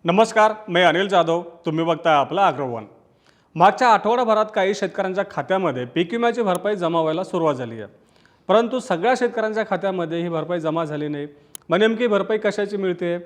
नमस्कार, मी अनिल जाधव. तुम्ही बघताय आपला अग्रवन. मागच्या आठवडाभरात काही शेतकऱ्यांच्या खात्यामध्ये पीक विम्याची भरपाई जमा व्हायला सुरुवात झाली आहे. परंतु सगळ्या शेतकऱ्यांच्या खात्यामध्ये ही भरपाई जमा झाली नाही. मग नेमकी भरपाई कशाची मिळते?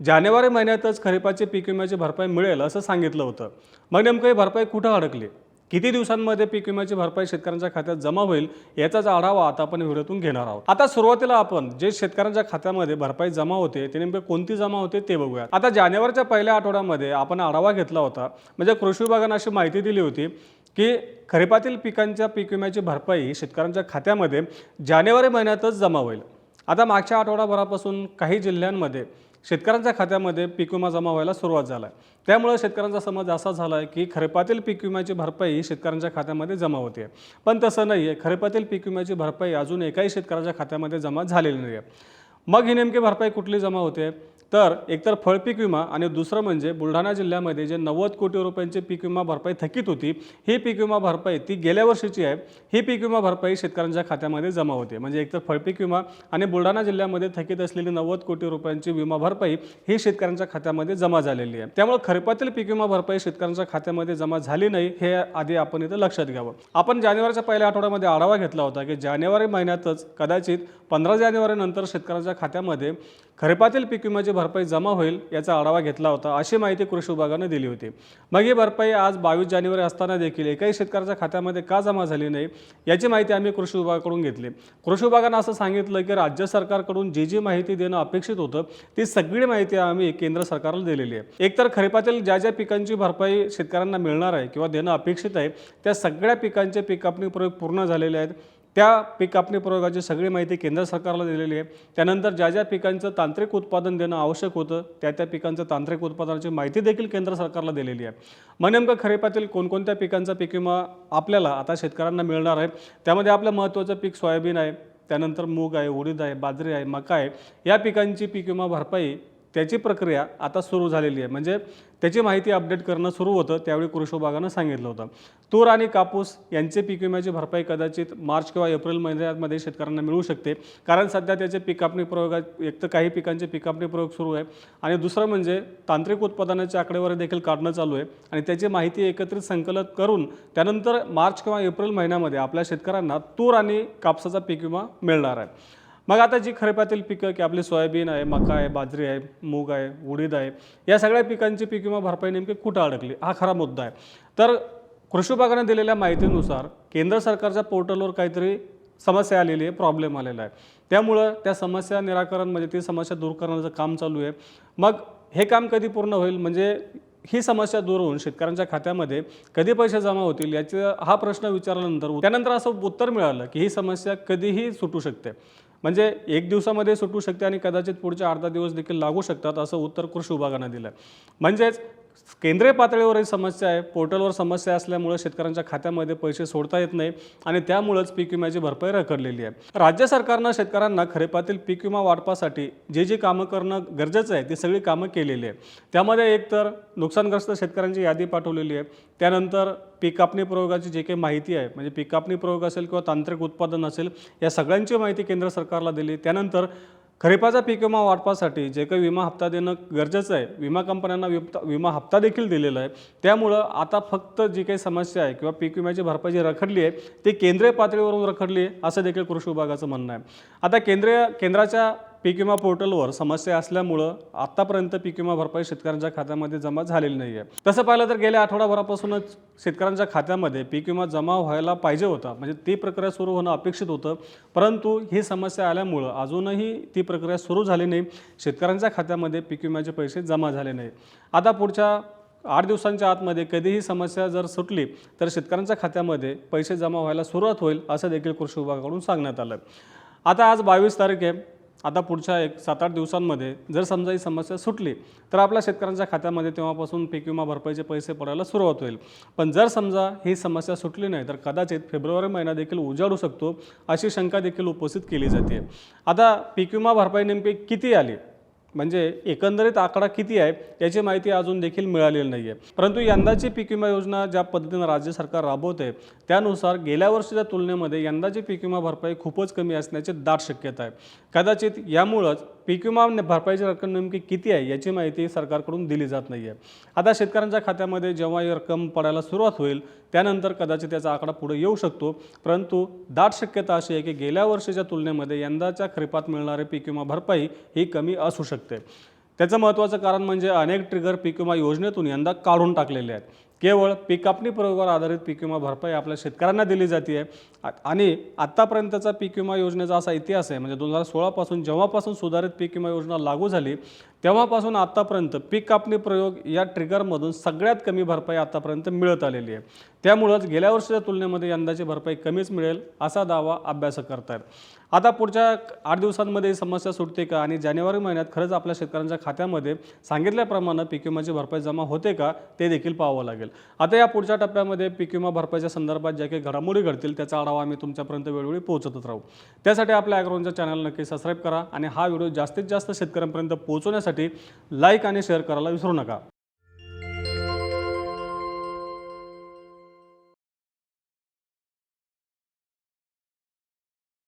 जानेवारी महिन्यातच खरीपाची पीक विम्याची भरपाई मिळेल असं सांगितलं होतं. मग नेमकं ही भरपाई कुठं अडकली? किती दिवसांमध्ये पीक विम्याची भरपाई शेतकऱ्यांच्या खात्यात जमा होईल याचाच आढावा आता आपण व्हिडिओतून घेणार आहोत. आता सुरुवातीला आपण जे शेतकऱ्यांच्या खात्यामध्ये भरपाई जमा होते ते नेमके कोणती जमा होते ते बघूया. आता जानेवारीच्या पहिल्या आठवड्यामध्ये आपण आढावा घेतला होता. म्हणजे कृषी विभागाने अशी माहिती दिली होती की खरीपातील पिकांच्या पीक विम्याची भरपाई शेतकऱ्यांच्या खात्यामध्ये जानेवारी महिन्यातच जमा होईल. आता मागच्या आठवडाभरापासून काही जिल्ह्यांमध्ये शेतकऱ्यांच्या खात्यामध्ये पीक विमा जमा व्हायला सुरुवात झाला आहे. त्यामुळे शेतकऱ्यांचा समज असा झाला आहे की खरीपातील पीक विम्याची भरपाई शेतकऱ्यांच्या खात्यामध्ये जमा होते. पण तसं नाही आहे. खरीपातील पीक विम्याची भरपाई अजून एकाही शेतकऱ्याच्या खात्यामध्ये जमा झालेली नाही आहे. मग ही नेमकी भरपाई कुठली जमा होते? तर एकतर फळपीक विमा आणि दुसरं म्हणजे बुलढाणा जिल्ह्यामध्ये जे 90 कोटी रुपयांची पीक विमा भरपाई थकीत होती, ही पीक विमा भरपाई ती गेल्या वर्षीची आहे. ही पीक विमा भरपाई शेतकऱ्यांच्या खात्यामध्ये जमा होते. म्हणजे एकतर फळपीक विमा आणि बुलढाणा जिल्ह्यामध्ये थकीत असलेली 90 कोटी रुपयांची विमा भरपाई ही शेतकऱ्यांच्या खात्यामध्ये जमा झालेली आहे. त्यामुळे खरीपातील पीक विमा भरपाई शेतकऱ्यांच्या खात्यामध्ये जमा झाली नाही हे आधी आपण इथं लक्षात घ्यावं. आपण जानेवारीच्या पहिल्या आठवड्यामध्ये आढावा घेतला होता की जानेवारी महिन्यातच कदाचित 15 जानेवारीनंतर शेतकऱ्यांच्या खात्यामध्ये खरीपातील पीक विम्याची भरपाई जमा होईल याचा आढावा घेतला होता, अशी माहिती कृषी विभागाने दिली होती. मग ही भरपाई आज 22 जानेवारी असताना देखील एकाही शेतकऱ्याच्या खात्यामध्ये का जमा झाली नाही याची माहिती आम्ही कृषी विभागाकडून घेतली. कृषी विभागाने असं सांगितलं की राज्य सरकारकडून जी माहिती देणं अपेक्षित होतं ती सगळी माहिती आम्ही केंद्र सरकारला दिलेली आहे. एकतर खरीपातील ज्या पिकांची भरपाई शेतकऱ्यांना मिळणार आहे किंवा देणं अपेक्षित आहे त्या सगळ्या पिकांचे पीक कापणी प्रयोग पूर्ण झालेले आहेत. त्या पीक कापणी प्रयोगाची सगळी माहिती केंद्र सरकारला दिलेली आहे. त्यानंतर ज्या पिकांचं तांत्रिक उत्पादन देणं आवश्यक होतं त्या पिकांचं तांत्रिक उत्पादनाची माहिती देखील केंद्र सरकारला दिलेली आहे. मग नेमकं खरीपातील कोणकोणत्या पिकांचा पीक विमा आपल्याला आता शेतकऱ्यांना मिळणार आहे? त्यामध्ये आपलं महत्त्वाचं पीक सोयाबीन आहे, त्यानंतर मूग आहे, उडीद आहे, बाजरी आहे, मका आहे. या पिकांची पीक विमा भरपाई त्याची प्रक्रिया आता सुरू झालेली आहे. म्हणजे त्याची माहिती अपडेट करणं सुरू होतं त्यावेळी कृषी विभागानं सांगितलं होतं. तूर आणि कापूस यांचे पीक विम्याची भरपाई कदाचित मार्च किंवा एप्रिल महिन्यामध्ये शेतकऱ्यांना मिळू शकते. कारण सध्या त्याचे पीक कापणी प्रयोगात एक तर काही पिकांचे पीक कापणी प्रयोग सुरू आहे आणि दुसरं म्हणजे तांत्रिक उत्पादनाची आकडेवारी देखील काढणं चालू आहे आणि त्याची माहिती एकत्रित संकलित करून त्यानंतर मार्च किंवा एप्रिल महिन्यामध्ये आपल्या शेतकऱ्यांना तूर आणि कापसाचा पीक विमा मिळणार आहे. मग आता जी खरीपातील पिकं की आपली सोयाबीन आहे, मका आहे, बाजरी आहे, मूग आहे, उडीद आहे, या सगळ्या पिकांची पीक विमा भरपाई नेमकी कुठं अडकली हा खरा मुद्दा आहे. तर कृषी विभागाने दिलेल्या माहितीनुसार केंद्र सरकारच्या पोर्टलवर काहीतरी समस्या आलेली आहे, प्रॉब्लेम आलेला आहे. त्यामुळं त्या समस्या निराकरण म्हणजे ती समस्या दूर करण्याचं काम चालू आहे. मग हे काम कधी पूर्ण होईल? म्हणजे ही समस्या दूर होऊन शेतकऱ्यांच्या खात्यामध्ये कधी पैसे जमा होतील याचा हा प्रश्न विचारल्यानंतर त्यानंतर असं उत्तर मिळालं की ही समस्या कधीही सुटू शकते. म्हणजे एक दिवसामध्ये सुटू शकते आणि कदाचित पुढच्या अर्धा दिवस देखील लागू शकतात असं उत्तर कृषी विभागाने दिलं. म्हणजेच केंद्रीय पातळीवर ही समस्या आहे, पोर्टलवर समस्या असल्यामुळे शेतकऱ्यांच्या खात्यामध्ये पैसे सोडता येत नाही आणि त्यामुळेच पीक विम्याची भरपाई रखडलेली आहे. राज्य सरकारनं शेतकऱ्यांना खरीपातील पीक विमा वाटपासाठी जी कामं करणं गरजेचं आहे ती सगळी कामं केलेली आहे. त्यामध्ये एकतर नुकसानग्रस्त शेतकऱ्यांची यादी पाठवलेली आहे. त्यानंतर पीक कापणी प्रयोगाची जे काही माहिती आहे म्हणजे पीक कापणी प्रयोग असेल किंवा तांत्रिक उत्पादन असेल या सगळ्यांची माहिती केंद्र सरकारला दिली. त्यानंतर खरीपाचा पीक विमा वाटपासाठी जे काही विमा हप्ता देणं गरजेचं आहे विमा कंपन्यांना विमा हप्ता देखील दिलेला आहे. त्यामुळं आता फक्त जी काही समस्या आहे किंवा पीक विम्याची भरपाई जी रखडली आहे ती केंद्रीय पातळीवरून रखडली आहे असं देखील कृषी विभागाचं म्हणणं आहे. आता केंद्राच्या पीक विमा पोर्टलवर समस्या असल्यामुळं आत्तापर्यंत पीक विमा भरपाई शेतकऱ्यांच्या खात्यामध्ये जमा झालेली नाही आहे. तसं पाहिलं तर गेल्या आठवडाभरापासूनच शेतकऱ्यांच्या खात्यामध्ये पीक विमा जमा व्हायला पाहिजे होता, म्हणजे ती प्रक्रिया सुरू होणं अपेक्षित होतं. परंतु ही समस्या आल्यामुळं अजूनही ती प्रक्रिया सुरू झाली नाही. शेतकऱ्यांच्या खात्यामध्ये पीक विम्याचे पैसे जमा झाले नाही. आता पुढच्या 8 दिवसांच्या आतमध्ये कधीही समस्या जर सुटली तर शेतकऱ्यांच्या खात्यामध्ये पैसे जमा व्हायला सुरुवात होईल असं देखील कृषी विभागाकडून सांगण्यात आलं. आता आज 22 तारीख आहे. आता पुढच्या 7-8 दिवसांमध्ये जर समजा ही समस्या सुटली तर आपल्या शेतकऱ्यांच्या खात्यामध्ये तेव्हापासून पीक विमा भरपाईचे पैसे पडायला सुरुवात होईल. पण जर समजा ही समस्या सुटली नाही तर कदाचित फेब्रुवारी महिना देखील उजाडू शकतो अशी शंका देखील उपस्थित केली जाते. आता पीक विमा भरपाई नेमकी किती आली म्हणजे एकंदरीत आकडा किती आहे याची माहिती अजून देखील मिळालेली नाही आहे. परंतु यंदाची पीक विमा योजना ज्या पद्धतीने राज्य सरकार राबवते त्यानुसार गेल्या वर्षीच्या तुलनेमध्ये यंदाची पीक विमा भरपाई खूपच कमी असण्याची दाट शक्यता आहे. कदाचित यामुळेच पीक विमा भरपाईची रक्कम नेमकी किती आहे याची माहिती सरकारकडून दिली जात नाही आहे। आता शेतकऱ्यांच्या खात्यामध्ये जेव्हा ही रक्कम पडायला सुरुवात होईल त्यानंतर कदाचित त्याचा आकडा पुढे येऊ शकतो, परंतु दाट शक्यता अशी आहे की गेल्या वर्षीच्या तुलनेमध्ये यंदाच्या खरीपात मिळणारी पीक विमा भरपाई ही कमी असू शकते। त्याचं महत्त्वाचं कारण म्हणजे अनेक ट्रिगर पीक विमा योजनेतून यंदा काढून टाकलेले आहेत। केवळ पीक कापणी प्रयोगावर आधारित पीक विमा भरपाई आपल्या शेतकऱ्यांना दिली जाते आहे आणि आत्तापर्यंतचा पीक विमा योजनेचा असा इतिहास आहे, म्हणजे 2016 पासून जेव्हापासून सुधारित पीक विमा योजना लागू झाली तेव्हापासून आत्तापर्यंत पीक कापणी प्रयोग या ट्रिगरमधून सगळ्यात कमी भरपाई आत्तापर्यंत मिळत आलेली आहे। त्यामुळेच गेल्या वर्षीच्या तुलनेमध्ये यंदाची भरपाई कमीच मिळेल असा दावा अभ्यासक करतात। आता पुढच्या 8 दिवसांमध्ये ही समस्या सुटते का आणि जानेवारी महिन्यात खरंच आपल्या शेतकऱ्यांच्या खात्यामध्ये सांगितल्याप्रमाणे पीक विम्याची भरपाई जमा होते का ते देखील पाहावं लागेल। आता या पुढच्या टप्प्यामध्ये पीक विमा भरपाईच्या संदर्भात ज्या काही घडामोडी घडतील त्याचा आढावा आम्ही तुमच्यापर्यंत वेळोवेळी पोहोचतच राहू। त्यासाठी आपल्या ॲग्रोवनच्या चॅनल नक्की सबस्क्राईब करा आणि हा व्हिडिओ जास्तीत जास्त शेतकऱ्यांपर्यंत पोहोचवण्यासाठी लाईक आणि शेअर करायला विसरू नका।